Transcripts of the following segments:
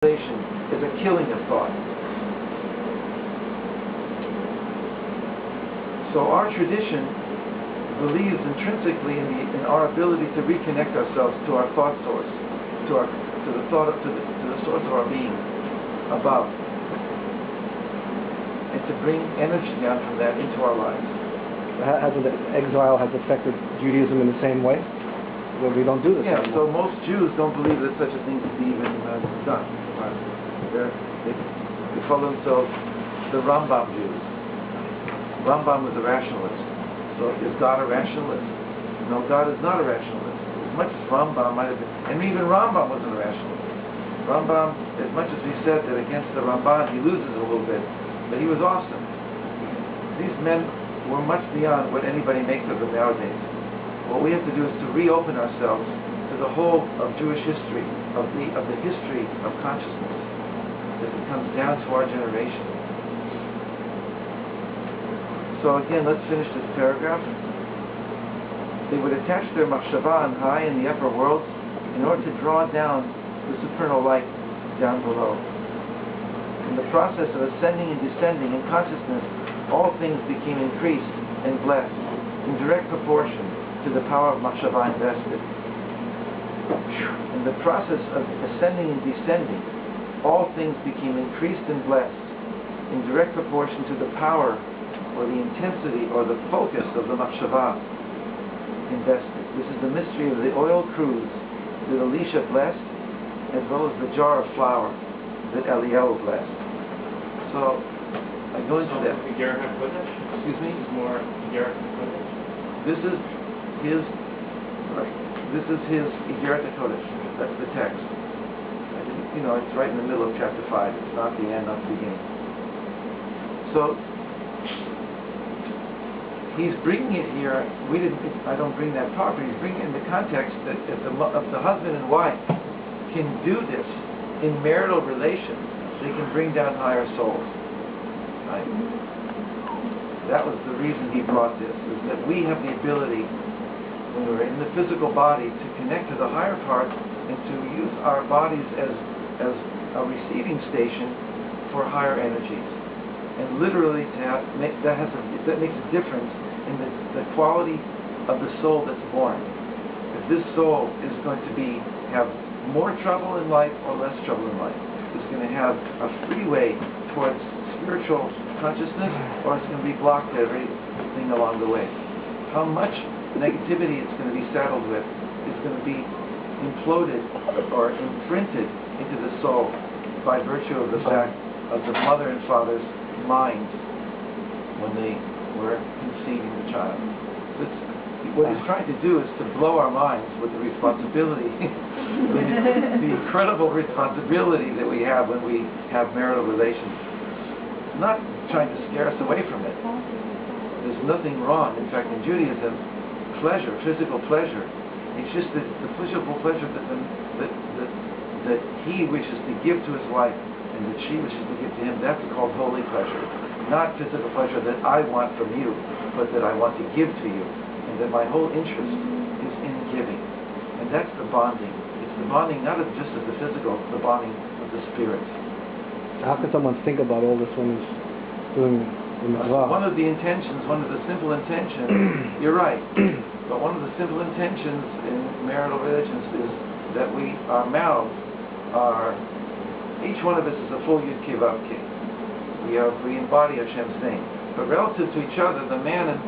is a killing of thought. So our tradition believes intrinsically in our ability to reconnect ourselves to our thought source, to the source of our being, above, and to bring energy down from that into our lives. Has the exile affected Judaism in the same way? Where we don't do this anymore? So most Jews don't believe that such a thing can be even done. They call themselves the Rambam Jews. Rambam was a rationalist. So is God a rationalist? No, God is not a rationalist. As much as Rambam might have been, and even Rambam wasn't a rationalist. Rambam, as much as we said that against the Ramban he loses a little bit, but he was awesome. These men were much beyond what anybody makes of them nowadays. What we have to do is to reopen ourselves to the whole of Jewish history, of the history of consciousness, that it comes down to our generation. So again, let's finish this paragraph. They would attach their machshava on high in the upper worlds in order to draw down the supernal light down below. In the process of ascending and descending in consciousness, all things became increased and blessed in direct proportion to the power of machshava invested. In the process of ascending and descending, all things became increased and blessed in direct proportion to the power or the intensity or the focus of the machshava invested. This is the mystery of the oil cruise that Elisha blessed, as well as the jar of flour that Eliyahu blessed. So I go into that. Excuse me? This is his Igeret HaKodesh. That's the text. It's right in the middle of chapter 5. It's not the end, not the beginning. So he's bringing it here. I don't bring that part, but he's bringing it in the context that if the husband and wife can do this in marital relations, they can bring down higher souls. Right? That was the reason he brought this, is that we have the ability, when we're in the physical body, to connect to the higher part and to use our bodies as a receiving station for higher energies. And literally that makes a difference in the quality of the soul that's born. If this soul is going to have more trouble in life or less trouble in life, it's going to have a freeway towards spiritual consciousness, or it's going to be blocked everything along the way. How much negativity it's going to be saddled with is going to be imploded or imprinted into the soul by virtue of the fact of the mother and father's minds when they were conceiving the child. What he's trying to do is to blow our minds with the responsibility, the incredible responsibility that we have when we have marital relations. Not trying to scare us away from it. There's nothing wrong. In fact, in Judaism, pleasure, physical pleasure, it's just that the physical pleasure that he wishes to give to his wife and that she wishes to give to him, that's called holy pleasure. Not physical pleasure that I want from you, but that I want to give to you, and that my whole interest is in giving. And that's the bonding. It's the bonding not just of the physical, it's the bonding of the spirit. How can someone think about all this when he's doing the mitzvah? One of the intentions, one of the simple intentions, you're right, but one of the simple intentions in marital relations is that our mouths are, each one of us is a full Yud Kei Vav Kei. We embody Hashem's name. But relative to each other, the man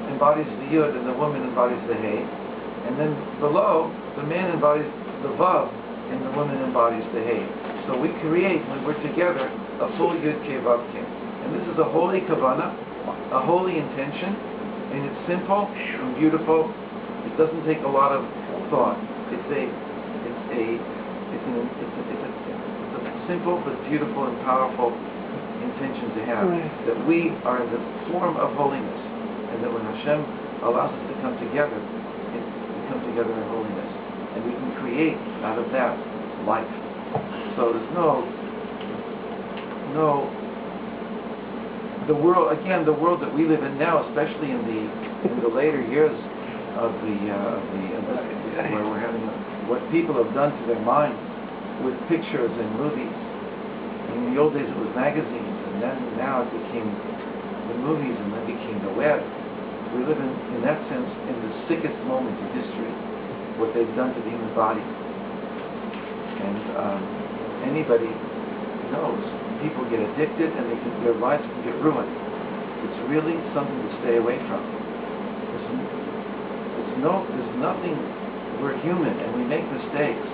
embodies the Yud and the woman embodies the Hey. And then below, the man embodies the Vav and the woman embodies the Hey. So we create, when we're together, a full Yud Kei Vav Kei. And this is a holy kavanah, a holy intention, and it's simple and beautiful. It doesn't take a lot of thought. It's a simple but beautiful and powerful intention to have. That we are the form of holiness, and that when Hashem allows us to come together, we come together in holiness, and we can create out of that life. So there's the world that we live in now, especially in the later years of where we're having what people have done to their minds with pictures and movies. In the old days it was magazines, and then now it became the movies, and then became the web. We live in that sense, in the sickest moment in history, what they've done to the human body. And anybody knows, people get addicted and their lives can get ruined. It's really something to stay away from. There's nothing, we're human and we make mistakes.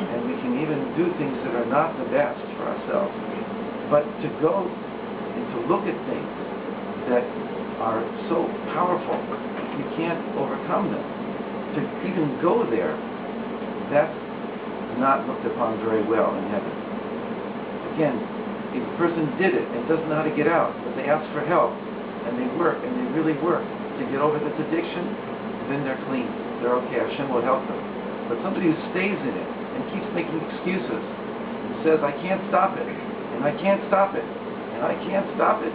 And we can even do things that are not the best for ourselves. But to go and to look at things that are so powerful, you can't overcome them. To even go there, that's not looked upon very well in heaven. Again, if a person did it and doesn't know how to get out, but they ask for help, and they work, and they really work to get over this addiction, then they're clean. They're okay. Hashem will help them. But somebody who stays in it and keeps making excuses and says, I can't stop it, and I can't stop it, and I can't stop it,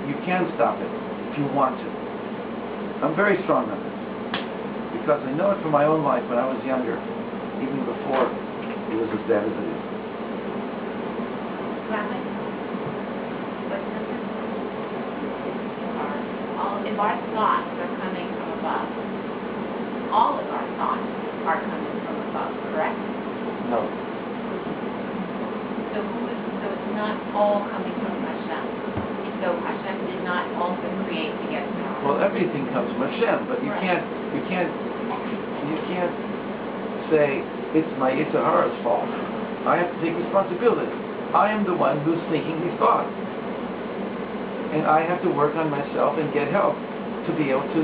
you can stop it if you want to. I'm very strong on this, because I know it from my own life when I was younger, even before it was as bad as it is. If our thoughts are coming from above, all of our thoughts are coming from above, correct? No. So it's not all coming from Hashem. So Hashem did not also create to get power. Well, everything comes from Hashem, but you can't say it's my Yetzer Hara's fault. I have to take responsibility. I am the one who's thinking these thoughts. And I have to work on myself and get help to be able to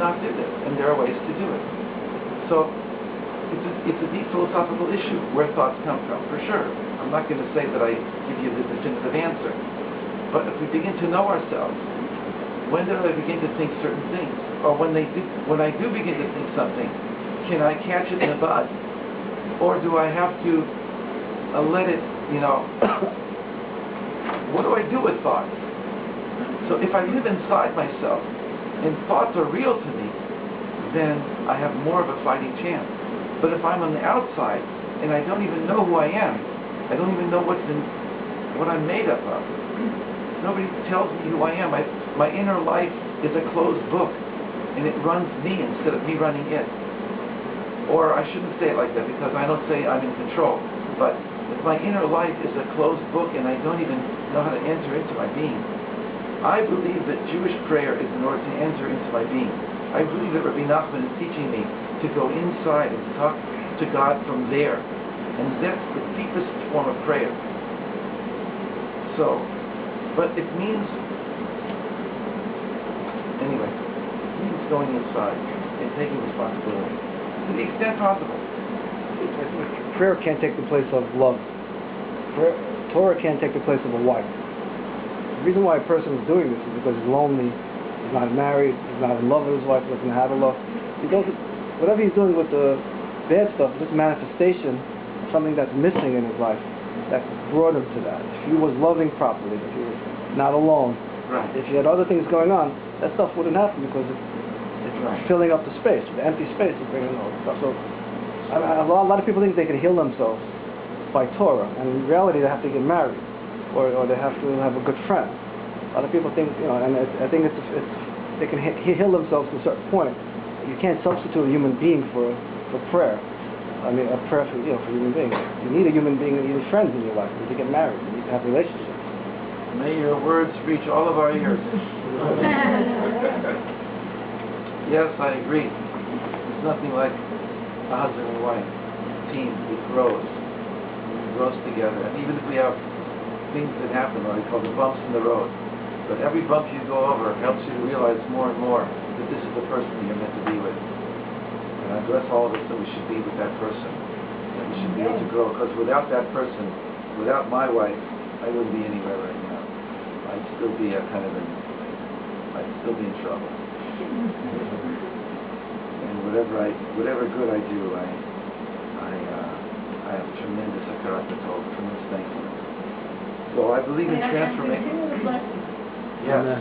not do this. And there are ways to do it. So it's a deep philosophical issue where thoughts come from, for sure. I'm not going to say that I give you the definitive answer. But if we begin to know ourselves, when did I begin to think certain things? Or when I do begin to think something, can I catch it in the bud? Or do I have to let it, what do I do with thoughts? So if I live inside myself and thoughts are real to me, then I have more of a fighting chance. But if I'm on the outside and I don't even know who I am, I don't even know what I'm made up of. Nobody tells me who I am. My inner life is a closed book, and it runs me instead of me running it. Or I shouldn't say it like that, because I don't say I'm in control. But if my inner life is a closed book and I don't even know how to enter into my being, I believe that Jewish prayer is in order to enter into my being. I believe that Rabbi Nachman is teaching me to go inside and to talk to God from there. And that's the deepest form of prayer. So, but it means, anyway, it means going inside and taking responsibility to the extent possible. Prayer can't take the place of love. Torah can't take the place of a wife. The reason why a person is doing this is because he's lonely, he's not married, he's not in love with his wife, doesn't have a love. He doesn't, whatever he's doing with the bad stuff is just a manifestation of something that's missing in his life that brought him to that. If he was loving properly, if he was not alone, right. If he had other things going on, that stuff wouldn't happen because it's right. filling up the space. The empty space is bringing all the stuff. So a lot of people think they can heal themselves by Torah, and in reality they have to get married, or they have to have a good friend. A lot of people think, and I think they can heal themselves to a certain point. You can't substitute a human being for prayer. I mean, a prayer for human beings. You need a human being, you need friends in your life. You need to get married. You need to have relationships. May your words reach all of our ears. Yes, I agree. There's nothing like a husband and wife team. It grows. It grows together. And even if we have things that happen, what I call the bumps in the road, but every bump you go over helps you to realize more and more that this is the person you're meant to be with. And I bless all of us that we should be with that person. And we should be able to grow. Because without that person, without my wife, I wouldn't be anywhere right now. I'd still be I'd still be in trouble. And whatever good I do, I have tremendous hakarat tov, tremendous thankfulness. So I believe in transformation. Yes.